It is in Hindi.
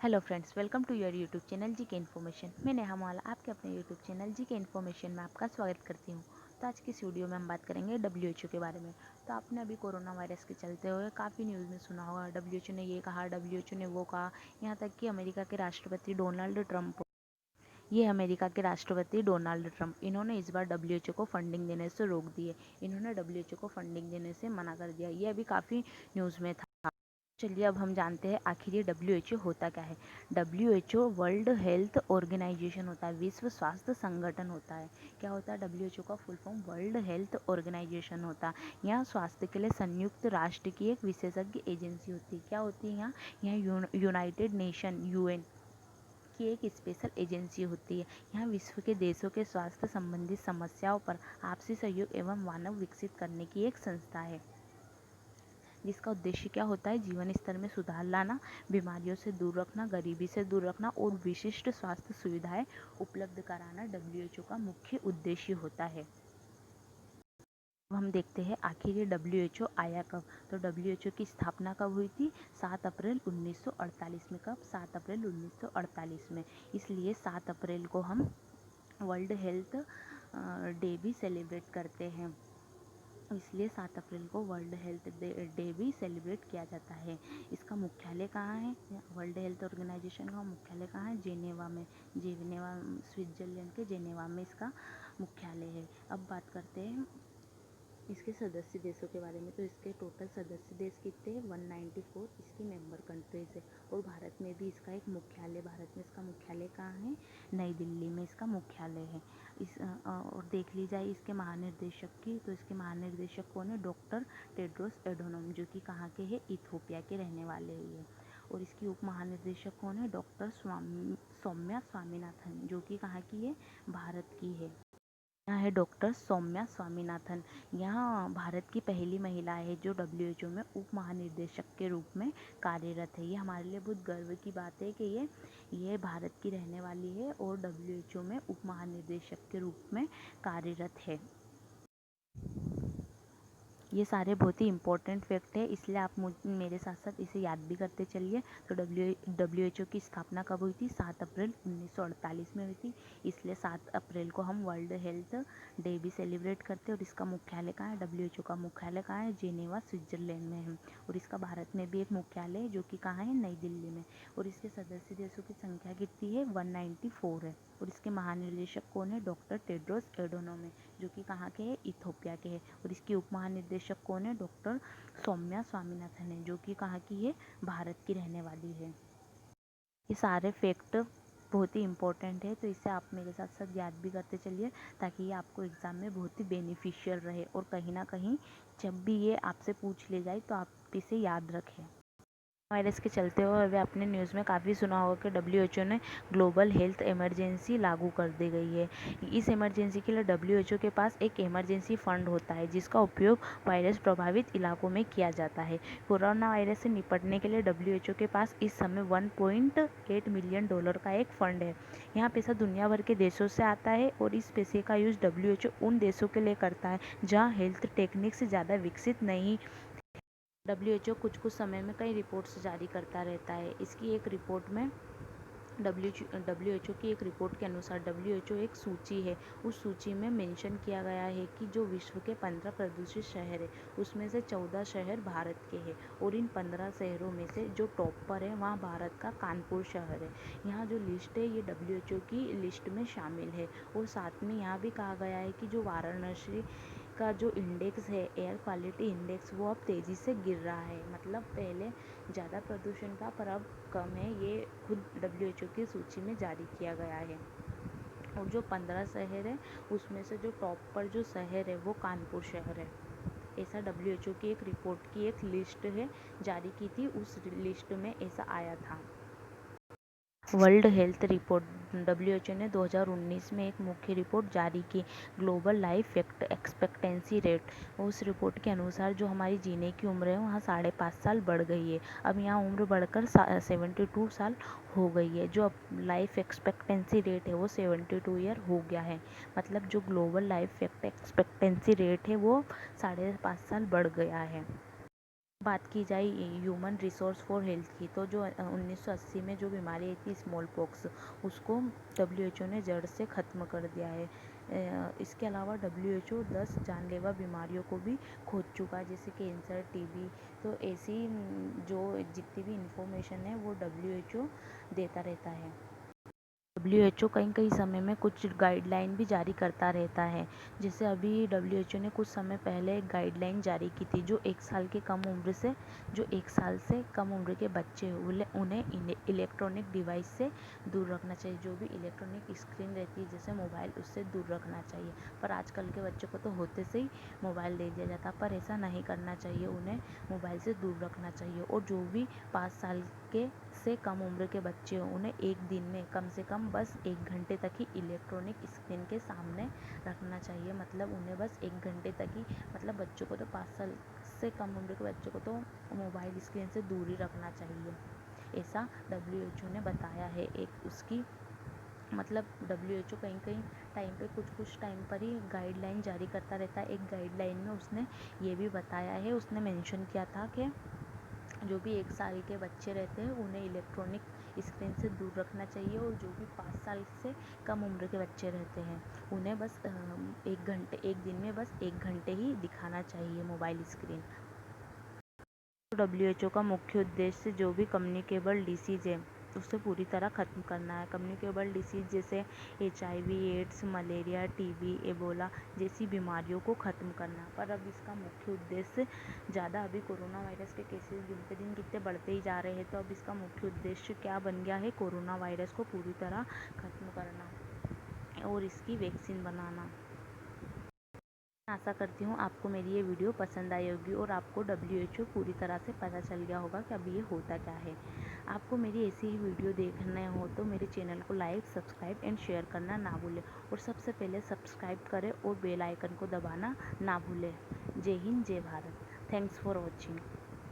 Hello friends, welcome to your YouTube channel G K information. मैं नेहा मौला आपके अपने YouTube channel G K information में आपका स्वागत करती हूँ। तो आज की इस वीडियो में हम बात करेंगे डब्ल्यूएचओ के बारे में। तो आपने अभी कोरोना वायरस के चलते हुए काफ़ी न्यूज़ में सुना होगा, डब्ल्यूएचओ ने ये कहा, डब्ल्यूएचओ ने वो कहा। यहाँ तक कि अमेरिका के राष्ट्रपति डोनाल्ड ट्रंप, ये अमेरिका के राष्ट्रपति डोनाल्ड ट्रंप, इन्होंने इस बार डब्ल्यूएचओ को फंडिंग देने से रोक दिए। इन्होंने डब्ल्यूएचओ को फंडिंग देने से मना कर दिया। ये अभी काफ़ी न्यूज़ में था। चलिए अब हम जानते हैं आखिर ये डब्ल्यूएचओ होता क्या है। डब्ल्यूएचओ वर्ल्ड हेल्थ ऑर्गेनाइजेशन होता है, विश्व स्वास्थ्य संगठन होता है। क्या होता है डब्ल्यूएचओ का full form? World Health Organization होता है। यहाँ स्वास्थ्य के लिए संयुक्त राष्ट्र की एक विशेषज्ञ एजेंसी होती है। क्या होती है यहाँ यूनाइटेड नेशन यूएन की एक स्पेशल एजेंसी होती है। यहाँ विश्व के देशों के स्वास्थ्य संबंधित समस्याओं पर आपसी सहयोग एवं मानव विकसित करने की एक संस्था है, जिसका उद्देश्य क्या होता है? जीवन स्तर में सुधार लाना, बीमारियों से दूर रखना, गरीबी से दूर रखना और विशिष्ट स्वास्थ्य सुविधाएं उपलब्ध कराना डब्ल्यूएचओ का मुख्य उद्देश्य होता है। अब हम देखते हैं आखिर ये डब्ल्यूएचओ आया कब। तो डब्ल्यूएचओ की स्थापना कब हुई थी? 7 अप्रैल 1948 में। कब? 7 अप्रैल 1948 में। इसलिए 7 अप्रैल को हम वर्ल्ड हेल्थ डे भी सेलिब्रेट करते हैं। इसलिए 7 अप्रैल को वर्ल्ड हेल्थ डे भी सेलिब्रेट किया जाता है। इसका मुख्यालय कहाँ है? वर्ल्ड हेल्थ ऑर्गेनाइजेशन का मुख्यालय कहाँ है? जेनेवा में। जेनेवा, स्विट्जरलैंड के जेनेवा में इसका मुख्यालय है। अब बात करते हैं इसके सदस्य देशों के बारे में। तो इसके टोटल सदस्य देश कितने हैं? 194 इसकी मेंबर कंट्रीज़ है। और भारत में भी इसका एक मुख्यालय, भारत में इसका मुख्यालय कहाँ है? नई दिल्ली में इसका मुख्यालय है। और देख ली जाए इसके महानिर्देशक की, तो इसके महानिर्देशक कौन है? डॉक्टर टेड्रोस एडोनम, जो कि कहाँ के हैं? इथोपिया के रहने वाले हैं ये। और इसकी उप महानिर्देशक कौन है? डॉक्टर सौम्या स्वामीनाथन, जो कि कहाँ की है? भारत की है। यहाँ है डॉक्टर सौम्या स्वामीनाथन। यहाँ भारत की पहली महिला है जो डब्ल्यूएचओ में उप महानिर्देशक के रूप में कार्यरत है। ये हमारे लिए बहुत गर्व की बात है कि ये भारत की रहने वाली है और डब्ल्यूएचओ में उप महानिर्देशक के रूप में कार्यरत है। ये सारे बहुत ही इंपॉर्टेंट फैक्ट है, इसलिए आप मेरे साथ साथ इसे याद भी करते चलिए। तो डब्ल्यूएचओ की स्थापना कब हुई थी? 7 अप्रैल 1948 में हुई थी। इसलिए 7 अप्रैल को हम वर्ल्ड हेल्थ डे भी सेलिब्रेट करते हैं। और इसका मुख्यालय कहाँ है? डब्ल्यूएचओ का मुख्यालय कहाँ है? जेनेवा, स्विट्जरलैंड में है। और इसका भारत में भी एक मुख्यालय है, जो कि कहाँ है? नई दिल्ली में। और इसके सदस्य देशों की संख्या कितनी है? 194 है। और इसके महानिदेशक कौन है? डॉक्टर टेड्रोस एडोनोम, जो कि कहाँ के हैं? इथोपिया के हैं। और इसकी उप महानिदेशक कौन है? डॉक्टर सौम्या स्वामीनाथन है, जो कि कहाँ की है? भारत की रहने वाली है। ये सारे फैक्ट बहुत ही इंपॉर्टेंट है, तो इसे आप मेरे साथ साथ याद भी करते चलिए, ताकि ये आपको एग्ज़ाम में बहुत ही बेनिफिशियल रहे और कहीं ना कहीं जब भी ये आपसे पूछ ले जाए तो आप इसे याद रखें। वायरस के चलते हुए अभी आपने न्यूज़ में काफ़ी सुना होगा कि डब्ल्यूएचओ ने ग्लोबल हेल्थ इमरजेंसी लागू कर दी गई है। इस इमरजेंसी के लिए डब्ल्यूएचओ के पास एक इमरजेंसी फंड होता है, जिसका उपयोग वायरस प्रभावित इलाकों में किया जाता है। कोरोना वायरस से निपटने के लिए डब्ल्यूएचओ के पास इस समय $1.8 मिलियन का एक फंड है। यहाँ पैसा दुनिया भर के देशों से आता है और इस पैसे का यूज़ डब्ल्यूएचओ उन देशों के लिए करता है जहाँ हेल्थ टेक्निक्स ज़्यादा विकसित नहीं। डब्ल्यूएचओ कुछ कुछ समय में कई रिपोर्ट्स जारी करता रहता है। इसकी एक रिपोर्ट में डब्ल्यूएचओ की एक रिपोर्ट के अनुसार डब्ल्यूएचओ एक सूची है, उस सूची में मेंशन किया गया है कि जो विश्व के 15 प्रदूषित शहर है, उसमें से 14 शहर भारत के हैं। और इन 15 शहरों में से जो टॉप पर है वहाँ भारत का कानपुर शहर है। यहाँ जो लिस्ट है ये डब्ल्यूएचओ की लिस्ट में शामिल है। और साथ में यहाँ भी कहा गया है कि जो वाराणसी का जो इंडेक्स है, एयर क्वालिटी इंडेक्स, वो अब तेज़ी से गिर रहा है। मतलब पहले ज़्यादा प्रदूषण था पर अब कम है। ये खुद डब्ल्यूएचओ की सूची में जारी किया गया है। और जो 15 शहर है उसमें से जो टॉप पर जो शहर है वो कानपुर शहर है। ऐसा डब्ल्यूएचओ की एक रिपोर्ट की एक लिस्ट है, जारी की थी, उस लिस्ट में ऐसा आया था। वर्ल्ड हेल्थ रिपोर्ट, डब्ल्यूएचओ ने 2019 में एक मुख्य रिपोर्ट जारी की, ग्लोबल लाइफ एक्सपेक्टेंसी रेट। उस रिपोर्ट के अनुसार जो हमारी जीने की उम्र है वहाँ 5.5 साल बढ़ गई है। अब यहाँ उम्र बढ़कर 72 साल हो गई है। जो अब लाइफ एक्सपेक्टेंसी रेट है वो 72 ईयर हो गया है। मतलब जो ग्लोबल लाइफ एक्सपेक्टेंसी रेट है वो 5.5 साल बढ़ गया है। बात की जाए ह्यूमन रिसोर्स फॉर हेल्थ की, तो जो 1980 में जो बीमारी आई थी स्मॉल पॉक्स, उसको WHO ने जड़ से ख़त्म कर दिया है। इसके अलावा WHO 10 जानलेवा बीमारियों को भी खोज चुका है, जैसे कैंसर, TB। तो ऐसी जो जितनी भी इंफॉर्मेशन है वो WHO देता रहता है। WHO कई कई समय में कुछ गाइडलाइन भी जारी करता रहता है। जैसे अभी WHO ने कुछ समय पहले एक गाइडलाइन जारी की थी, जो 1 साल के कम उम्र से जो 1 साल से कम उम्र के बच्चे उन्हें इलेक्ट्रॉनिक डिवाइस से दूर रखना चाहिए। जो भी इलेक्ट्रॉनिक स्क्रीन रहती है जैसे मोबाइल, उससे दूर रखना चाहिए। पर आजकल के बच्चों को तो होते से ही मोबाइल दे दिया जाता, पर ऐसा नहीं करना चाहिए। उन्हें मोबाइल से दूर रखना चाहिए। और जो भी 5 साल के से कम उम्र के बच्चे हों, उन्हें एक दिन में कम से कम बस 1 घंटे तक ही इलेक्ट्रॉनिक स्क्रीन के सामने रखना चाहिए। मतलब उन्हें बस 1 घंटे तक ही, मतलब बच्चों को तो 5 साल से कम उम्र के बच्चों को तो मोबाइल स्क्रीन से दूर ही रखना चाहिए, ऐसा WHO ने बताया है। एक उसकी मतलब WHO कहीं कहीं टाइम पे कुछ टाइम पर ही गाइडलाइन जारी करता रहता है। एक गाइडलाइन में उसने ये भी बताया है, उसने मेंशन किया था कि जो भी 1 साल के बच्चे रहते हैं उन्हें इलेक्ट्रॉनिक स्क्रीन से दूर रखना चाहिए। और जो भी 5 साल से कम उम्र के बच्चे रहते हैं उन्हें बस 1 दिन में बस 1 घंटे ही दिखाना चाहिए मोबाइल स्क्रीन। WHO का मुख्य उद्देश्य जो भी कम्युनिकेबल डिसीज़ है उसे पूरी तरह ख़त्म करना है। कम्युनिकेबल डिसीज़ जैसे HIV, AIDS, malaria, TB, Ebola जैसी बीमारियों को ख़त्म करना। पर अब इसका मुख्य उद्देश्य ज़्यादा अभी कोरोना वायरस के केसेस दिन पे दिन कितने बढ़ते ही जा रहे हैं, तो अब इसका मुख्य उद्देश्य क्या बन गया है, कोरोना वायरस को पूरी तरह ख़त्म करना और इसकी वैक्सीन बनाना। आशा करती हूँ आपको मेरी ये वीडियो पसंद आई होगी और आपको WHO पूरी तरह से पता चल गया होगा कि अभी ये होता क्या है। आपको मेरी ऐसी ही वीडियो देखना हो तो मेरे चैनल को लाइक, सब्सक्राइब एंड शेयर करना ना भूलें। और सबसे पहले सब्सक्राइब करें और बेल आइकन को दबाना ना भूलें। जय हिंद, जय भारत। Thanks for watching.